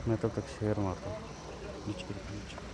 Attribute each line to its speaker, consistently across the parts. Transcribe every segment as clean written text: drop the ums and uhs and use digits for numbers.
Speaker 1: मैं तब तक शेयर मारता हूँ। नीचे नीचे।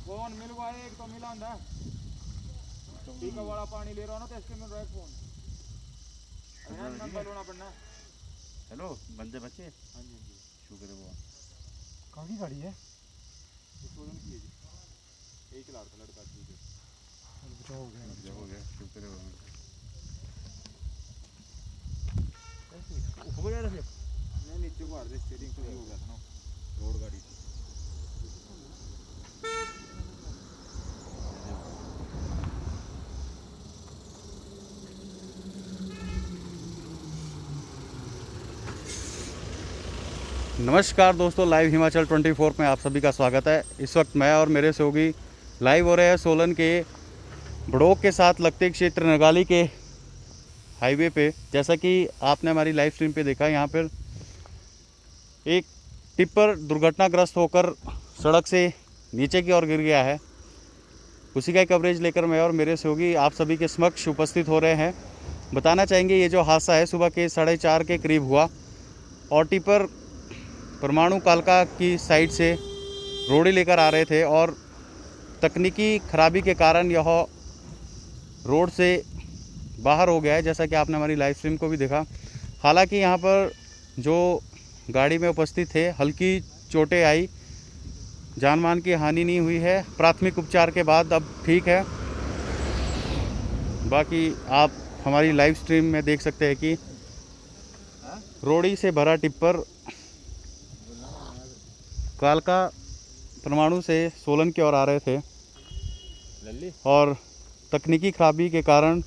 Speaker 2: फोन मिलवा एक तो मिला ठीक है वाला पानी ले रहा हूँ ना तो इसके मिल रहा है फोन नंबर लोना पड़ना।
Speaker 1: हेलो बंदे बच्चे।
Speaker 2: हाँ जी हाँ जी
Speaker 1: शुक्र है वो।
Speaker 2: कहाँ की गाड़ी है एक लड़का लड़का ठीक है बचाओ हो गया
Speaker 1: शुक्र है
Speaker 2: ऊपर जा रहे थे नहीं नीचे को आ रहे स्टीयरिंग तो हो गया था ना रोड गाड़ी थी।
Speaker 1: नमस्कार दोस्तों, लाइव हिमाचल 24 में आप सभी का स्वागत है। इस वक्त मैं और मेरे सहयोगी लाइव हो रहे हैं सोलन के बड़ोक के साथ लगते क्षेत्र नगाली के हाईवे पे। जैसा कि आपने हमारी लाइव स्ट्रीम पे देखा, यहाँ पर एक टिप्पर दुर्घटनाग्रस्त होकर सड़क से नीचे की ओर गिर गया है। उसी का कवरेज लेकर मैं और मेरे सहयोगी आप सभी के समक्ष उपस्थित हो रहे हैं। बताना चाहेंगे ये जो हादसा है सुबह के 4:30 के करीब हुआ और टिप्पर परमाणु कालका की साइड से रोड़ी लेकर आ रहे थे और तकनीकी खराबी के कारण यह रोड से बाहर हो गया है, जैसा कि आपने हमारी लाइव स्ट्रीम को भी देखा। हालांकि यहाँ पर जो गाड़ी में उपस्थित थे हल्की चोटें आई, जानमाल की हानि नहीं हुई है। प्राथमिक उपचार के बाद अब ठीक है। बाकी आप हमारी लाइव स्ट्रीम में देख सकते हैं कि रोड़ी से भरा टिप्पर कालका परमाणु से सोलन की ओर आ रहे थे और तकनीकी खराबी के कारण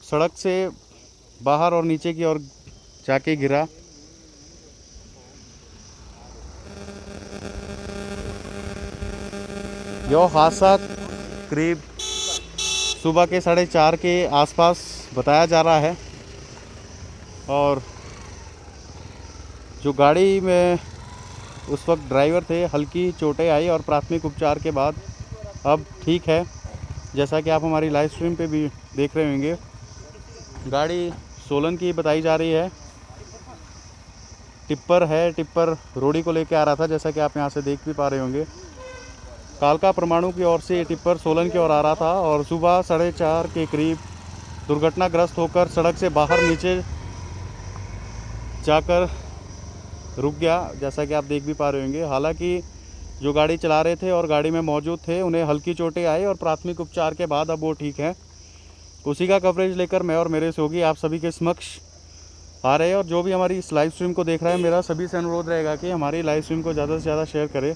Speaker 1: सड़क से बाहर और नीचे की ओर जाके गिरा। यह हादसा करीब सुबह के 4:30 के आसपास बताया जा रहा है और जो गाड़ी में उस वक्त ड्राइवर थे हल्की चोटें आई और प्राथमिक उपचार के बाद अब ठीक है। जैसा कि आप हमारी लाइव स्ट्रीम पे भी देख रहे होंगे, गाड़ी सोलन की बताई जा रही है। टिप्पर रोड़ी को लेके आ रहा था, जैसा कि आप यहाँ से देख भी पा रहे होंगे। कालका परमाणु की ओर से ये टिप्पर सोलन की ओर आ रहा था और सुबह 4:30 के करीब दुर्घटनाग्रस्त होकर सड़क से बाहर नीचे जाकर रुक गया, जैसा कि आप देख भी पा रहे होंगे। हालांकि जो गाड़ी चला रहे थे और गाड़ी में मौजूद थे उन्हें हल्की चोटें आई और प्राथमिक उपचार के बाद अब वो ठीक है। उसी का कवरेज लेकर मैं और मेरे सहयोगी आप सभी के समक्ष आ रहे हैं। और जो भी हमारी इस लाइव स्ट्रीम को देख रहा है, मेरा सभी से अनुरोध रहेगा कि हमारी लाइव स्ट्रीम को ज़्यादा से ज़्यादा शेयर करें।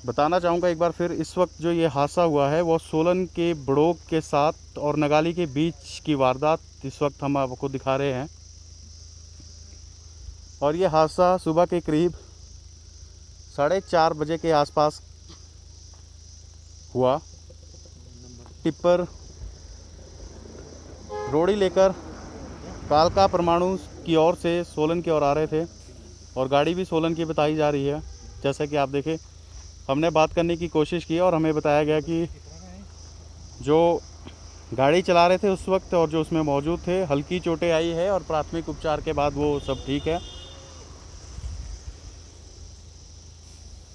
Speaker 1: बताना चाहूँगा एक बार फिर, इस वक्त जो ये हादसा हुआ है वो सोलन के बड़ोक के साथ और नगाली के बीच की वारदात इस वक्त हम आपको दिखा रहे हैं। और ये हादसा सुबह के करीब 4:30 बजे के आसपास हुआ। टिप्पर रोड़ी लेकर कालका परमाणु की ओर से सोलन की ओर आ रहे थे और गाड़ी भी सोलन की बताई जा रही है। जैसा कि आप देखें, हमने बात करने की कोशिश की और हमें बताया गया कि जो गाड़ी चला रहे थे उस वक्त और जो उसमें मौजूद थे हल्की चोटें आई है और प्राथमिक उपचार के बाद वो सब ठीक है।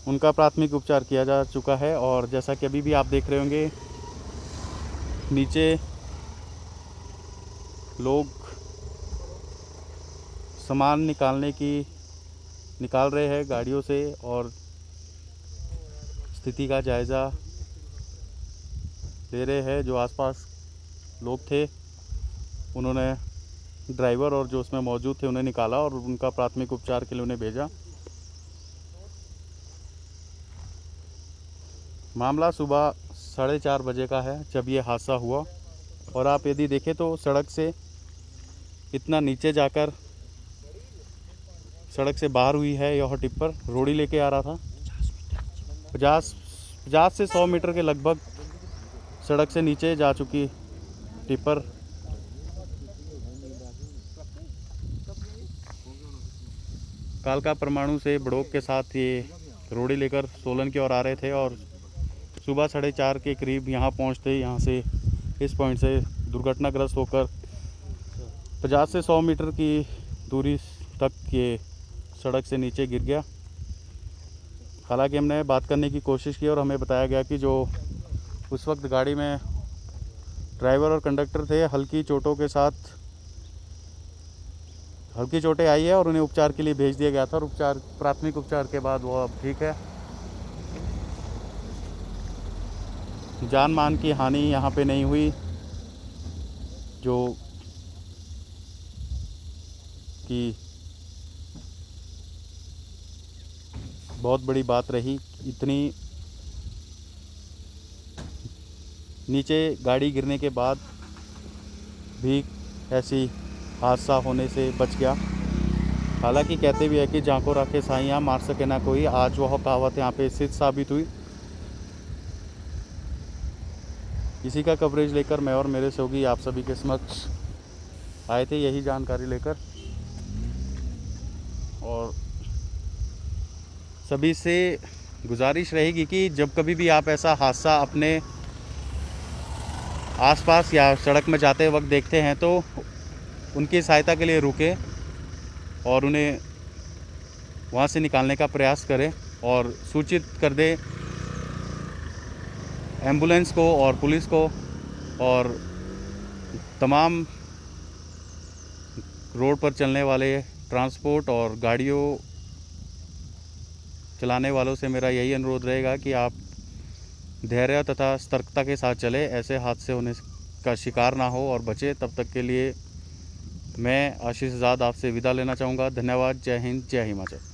Speaker 1: उनका प्राथमिक उपचार किया जा चुका है और जैसा कि अभी भी आप देख रहे होंगे, नीचे लोग सामान निकाल रहे हैं गाड़ियों से और स्थिति का जायज़ा ले रहे हैं। जो आसपास लोग थे उन्होंने ड्राइवर और जो उसमें मौजूद थे उन्हें निकाला और उनका प्राथमिक उपचार के लिए उन्हें भेजा। मामला सुबह 4:30 बजे का है जब ये हादसा हुआ और आप यदि देखें तो सड़क से इतना नीचे जाकर सड़क से बाहर हुई है यह टिप्पर। रोड़ी लेके आ रहा था 50 से 100 मीटर के लगभग सड़क से नीचे जा चुकी टिप्पर। कालका परमाणु से बड़ोक के साथ ये रोड़ी लेकर सोलन की ओर आ रहे थे और सुबह 4:30 के करीब यहाँ पहुँचते यहाँ से इस पॉइंट से दुर्घटनाग्रस्त होकर 50 से 100 मीटर की दूरी तक ये सड़क से नीचे गिर गया। हालांकि हमने बात करने की कोशिश की और हमें बताया गया कि जो उस वक्त गाड़ी में ड्राइवर और कंडक्टर थे हल्की चोटें आई है और उन्हें उपचार के लिए भेज दिया गया था और प्राथमिक उपचार के बाद वो अब ठीक है। जान मान की हानि यहाँ पे नहीं हुई, जो कि बहुत बड़ी बात रही। इतनी नीचे गाड़ी गिरने के बाद भी ऐसी हादसा होने से बच गया। हालांकि कहते भी है कि जाको रखे साइयाँ मार सके ना कोई, आज वह कहावत यहाँ पे सिद्ध साबित हुई। इसी का कवरेज लेकर मैं और मेरे सहयोगी आप सभी के समक्ष आए थे, यही जानकारी लेकर। और सभी से गुजारिश रहेगी कि जब कभी भी आप ऐसा हादसा अपने आसपास या सड़क में जाते वक्त देखते हैं तो उनकी सहायता के लिए रुकें और उन्हें वहाँ से निकालने का प्रयास करें और सूचित कर दें एम्बुलेंस को और पुलिस को और तमाम रोड पर चलने वाले ट्रांसपोर्ट और गाड़ियों चलाने वालों से मेरा यही अनुरोध रहेगा कि आप धैर्य तथा सतर्कता के साथ चलें, ऐसे हादसे होने का शिकार ना हो और बचे। तब तक के लिए मैं आशीष आज़ाद आपसे विदा लेना चाहूँगा। धन्यवाद। जय हिंद, जय हिमाचल।